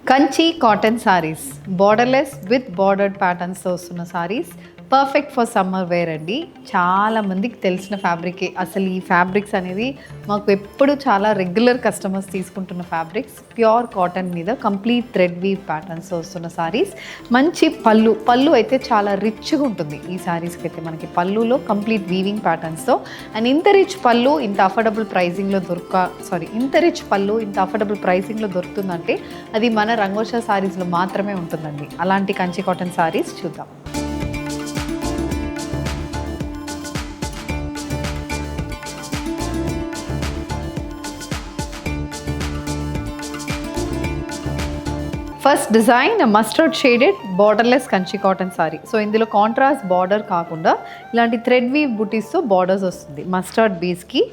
Kanchi cotton sarees borderless with bordered ప్యాటర్న్స్తో వస్తున్న sarees perfect for summer wear అండి. చాలా మందికి తెలిసిన ఫ్యాబ్రికే. అసలు ఈ ఫ్యాబ్రిక్స్ అనేది మాకు ఎప్పుడు చాలా రెగ్యులర్ కస్టమర్స్ తీసుకుంటున్న ఫ్యాబ్రిక్స్. ప్యూర్ కాటన్ మీద కంప్లీట్ థ్రెడ్ వీవ్ ప్యాటర్న్స్తో వస్తున్న సారీస్. మంచి పళ్ళు అయితే చాలా రిచ్గా ఉంటుంది ఈ సారీస్కి అయితే. మనకి పళ్ళులో కంప్లీట్ వీవింగ్ ప్యాటర్న్స్తో అండ్ ఇంత రిచ్ పళ్ళు ఇంత అఫోర్డబుల్ ప్రైసింగ్లో దొరుకుతుందంటే అది మన రంగోషా సారీస్లో మాత్రమే ఉంటుందండి. అలాంటి కంచి కాటన్ సారీస్ చూద్దాం. First design mustard shaded borderless Kanchi cotton saree. So ఇందులో కాంట్రాస్ట్ బార్డర్ కాకుండా ఇలాంటి థ్రెడ్ వీవ్ బుటీస్తో బార్డర్స్ వస్తుంది. మస్టర్డ్ బేస్కి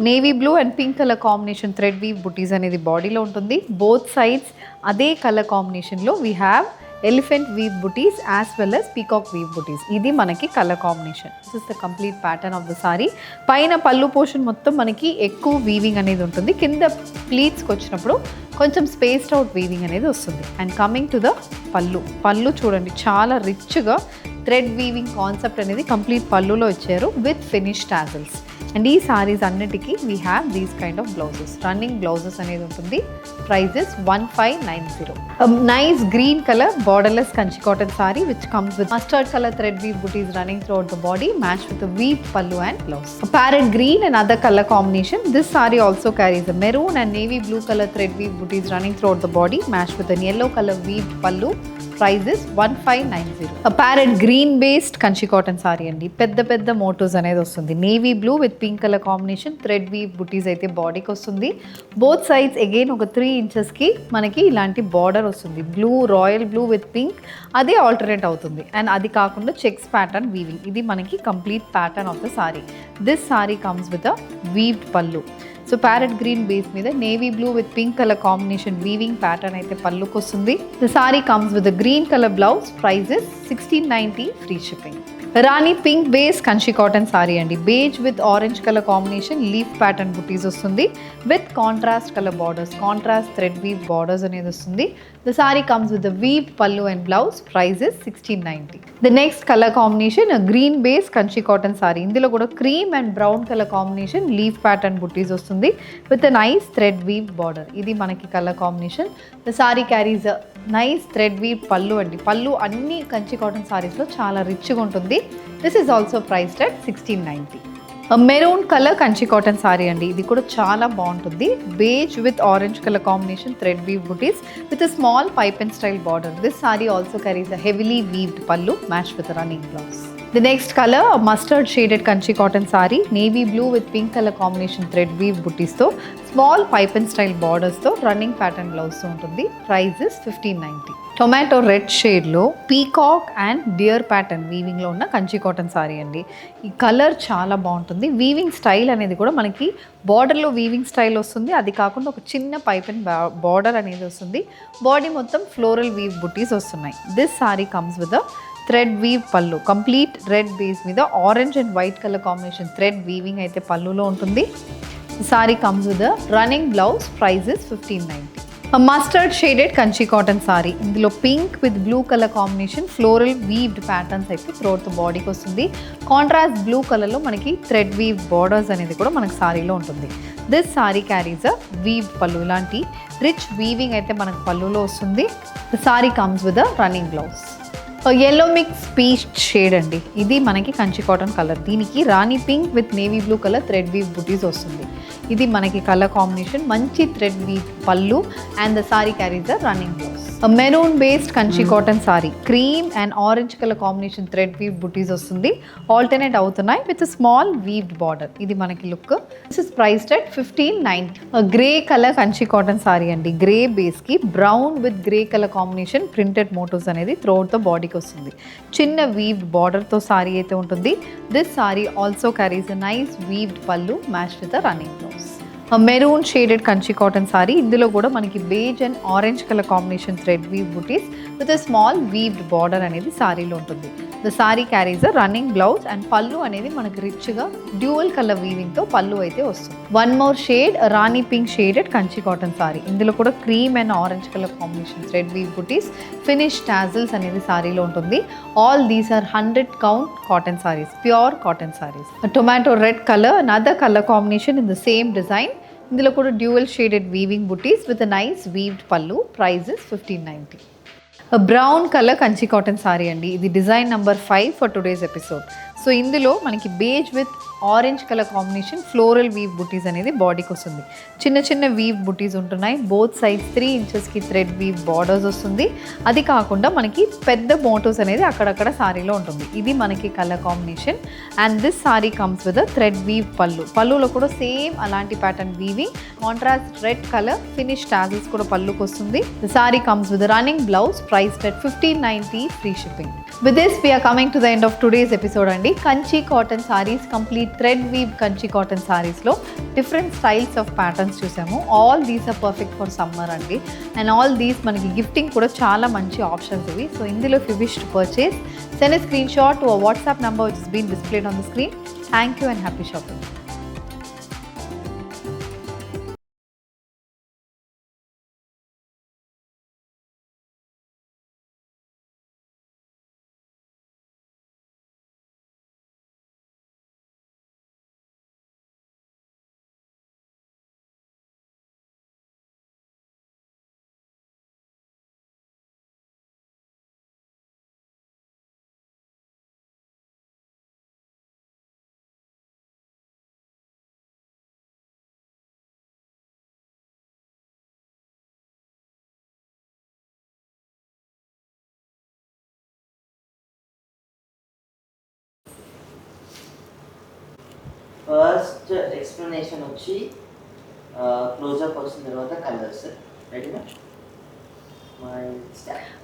navy blue and pink colour combination thread weave బుటీస్ అనేది బాడీలో ఉంటుంది. బోత్ సైడ్స్ అదే కలర్ కాంబినేషన్లో we have elephant weave bootis as well as peacock weave bootis. ఇది మనకి colour combination. This is the complete pattern of the saree. పైన పళ్ళు పోర్షన్ మొత్తం మనకి ఎక్కువ వీవింగ్ అనేది ఉంటుంది. కింద ప్లీట్స్కి వచ్చినప్పుడు కొంచెం స్పేస్డ్ అవుట్ వీవింగ్ అనేది వస్తుంది. అండ్ కమింగ్ టు ద పళ్ళు చూడండి, చాలా రిచ్గా థ్రెడ్ వీవింగ్ కాన్సెప్ట్ అనేది కంప్లీట్ పళ్ళులో ఇచ్చారు విత్ ఫినిష్ టాజల్స్. అండ్ ఈ సారీస్ అన్నిటికీ we have these kind of blouses. Running blouses అనేది ఉంటుంది. Prices 1590. Nice green colour borderless Kanchi cotton saree which comes with mustard colour thread weave bootis running throughout the body match with weave pallu and blouse. Parrot green and other color combination. This saree also carries a maroon and navy blue color thread weave booties running throughout the body matched with a yellow color weaved pallu. Price is 1590. A parrot green based Kanchi cotton sari అండి. పెద్ద motifs అనేది వస్తుంది. Navy blue with pink colour combination thread weave butis అయితే బాడీకి వస్తుంది. Both sides again ఒక 3 ఇంచెస్కి మనకి ఇలాంటి బార్డర్ వస్తుంది. Blue, royal blue with pink అదే ఆల్టర్నేట్ అవుతుంది. అండ్ అది కాకుండా చెక్స్ ప్యాటర్న్ వీవింగ్. ఇది మనకి complete pattern of the sari. This sari comes with a weaved pallu. So parrot green base మీద navy blue with pink colour combination weaving pattern అయితే పళ్ళుకి వస్తుంది. The sari comes with green colour blouse. Prices 1690 free shipping. Rani pink base Kanchi cotton sari అండి. Beige with orange colour combination leaf pattern butis వస్తుంది with contrast colour borders. Contrast thread weave borders అనేది వస్తుంది. The sari comes with the weave pallu and blouse. Prices 1690. The next colour combination green base Kanchi cotton sari. ఇందులో కూడా cream and brown colour combination leaf pattern butis వస్తుంది with a nice thread weave border. ఇది మనకి colour combination. The sari carries nice thread weave pallu అండి. పల్లు అన్ని Kanchi cotton సారీస్లో చాలా రిచ్గా ఉంటుంది. This is also priced at 1690. Maroon colour Kanchi cotton sari అండి. ఇది కూడా చాలా బాగుంటుంది. Beige with orange colour combination thread weave butis with a small pipe and style border. This sari also carries a heavily weaved pallu match with running blouse. The next color, a mustard shaded kanchi cotton saree, navy blue with pink color combination thread weave booties తో small pipe and style borders తో running pattern blouse తో ఉంటుంది. Price is 1590. Tomato red షేడ్లో peacock and dear pattern వీవింగ్లో ఉన్న Kanchi cotton sari అండి. ఈ colour చాలా బాగుంటుంది. వీవింగ్ స్టైల్ అనేది కూడా మనకి బార్డర్లో వీవింగ్ స్టైల్ వస్తుంది. అది కాకుండా ఒక చిన్న పైప్ అండ్ బార్డర్ అనేది వస్తుంది. బాడీ మొత్తం ఫ్లోరల్ వీవ్ బుటీస్ వస్తున్నాయి. This sari comes with thread weave pallu. Complete red base మీద orange and white colour combination thread weaving అయితే పళ్ళులో ఉంటుంది. Sari comes with running blouse. Prices 1590. Mustard shaded Kanchi cotton sari. ఇందులో pink with blue colour combination floral weaved patterns అయితే throat బాడీకి వస్తుంది. Contrast blue కలర్లో మనకి థ్రెడ్ వీవ్ బార్డర్స్ అనేది కూడా మనకి సారీలో ఉంటుంది. This sari carries a weaved pallu. ఇలాంటి రిచ్ వీవింగ్ అయితే మనకు పళ్ళులో వస్తుంది. The sari comes with running blouse. Yellow mix peach shade అండి. ఇది మనకి కంచి కాటన్ కలర్. దీనికి rani pink with navy blue colour thread weave butis వస్తుంది. ఇది మనకి కలర్ కాంబినేషన్. మంచి thread weave pallu and the sari carries a running blouse. Maroon based Kanchi cotton sari. Cream and orange colour combination thread weave butis వస్తుంది. Alternate అవుతున్నాయి విత్ స్మాల్ వీవ్డ్ బార్డర్. ఇది మనకి look. This is priced at 1590. Grey colour Kanchi cotton sari అండి. Grey బేస్కి brown with grey colour combination printed motifs అనేది throat the బాడీకి వస్తుంది. చిన్న వీవ్డ్ బార్డర్తో సారీ అయితే ఉంటుంది. This sari also carries a nice weaved pallu match with the running blouse. Maroon shaded Kanchi cotton sari. ఇందులో కూడా మనకి beige and orange colour combination thread weave butis with small weaved border అనేది సారీలో ఉంటుంది. The sari carries a running blouse and pallu అనేది మనకి రిచ్గా dual colour వీవింగ్తో పళ్ళు అయితే వస్తుంది. One more shade rani pink shaded Kanchi cotton sari. ఇందులో కూడా cream and orange colour combination thread weave butis, finish tassels అనేది సారీలో ఉంటుంది. All these are 100 count cotton saris, pure cotton saris. Tomato red colour, another color combination in the same design. ఇందులో కూడా dual shaded weaving butis with nice weaved pallu. Price is 1590. Brown colour Kanchi cotton sari అండి. ఇది design number 5 for today's episode. So ఇందులో మనకి beige with orange colour combination floral weave బుటీస్ అనేది బాడీకి వస్తుంది. చిన్న చిన్న వీవ్ బుటీస్ ఉంటున్నాయి. బోత్ సైడ్స్ 3 ఇంచెస్కి థ్రెడ్ వీవ్ బార్డర్స్ వస్తుంది. అది కాకుండా మనకి పెద్ద మోటోస్ అనేది అక్కడక్కడ సారీలో ఉంటుంది. ఇది మనకి colour combination. And this sari comes with thread weave pallu. పళ్ళులో కూడా సేమ్ అలాంటి pattern weaving, contrast red colour, finish tassels కూడా పళ్ళుకి వస్తుంది. The sari comes with running blouse, priced at 1590, free shipping. With this we are coming to the end of today's episode అండి. Kanchi cotton saris, complete thread weave Kanchi cotton సారీస్లో different styles of patterns చూసాము. All these are perfect for summer అండి. And all these మనకి gifting కూడా చాలా మంచి options ఇవి. So ఇందులో if you wish to purchase, send a screenshot to our WhatsApp number which has been displayed on the screen. Thank you and happy shopping. First explanation వచ్చి closeup వచ్చిన తర్వాత colours రెడీనా.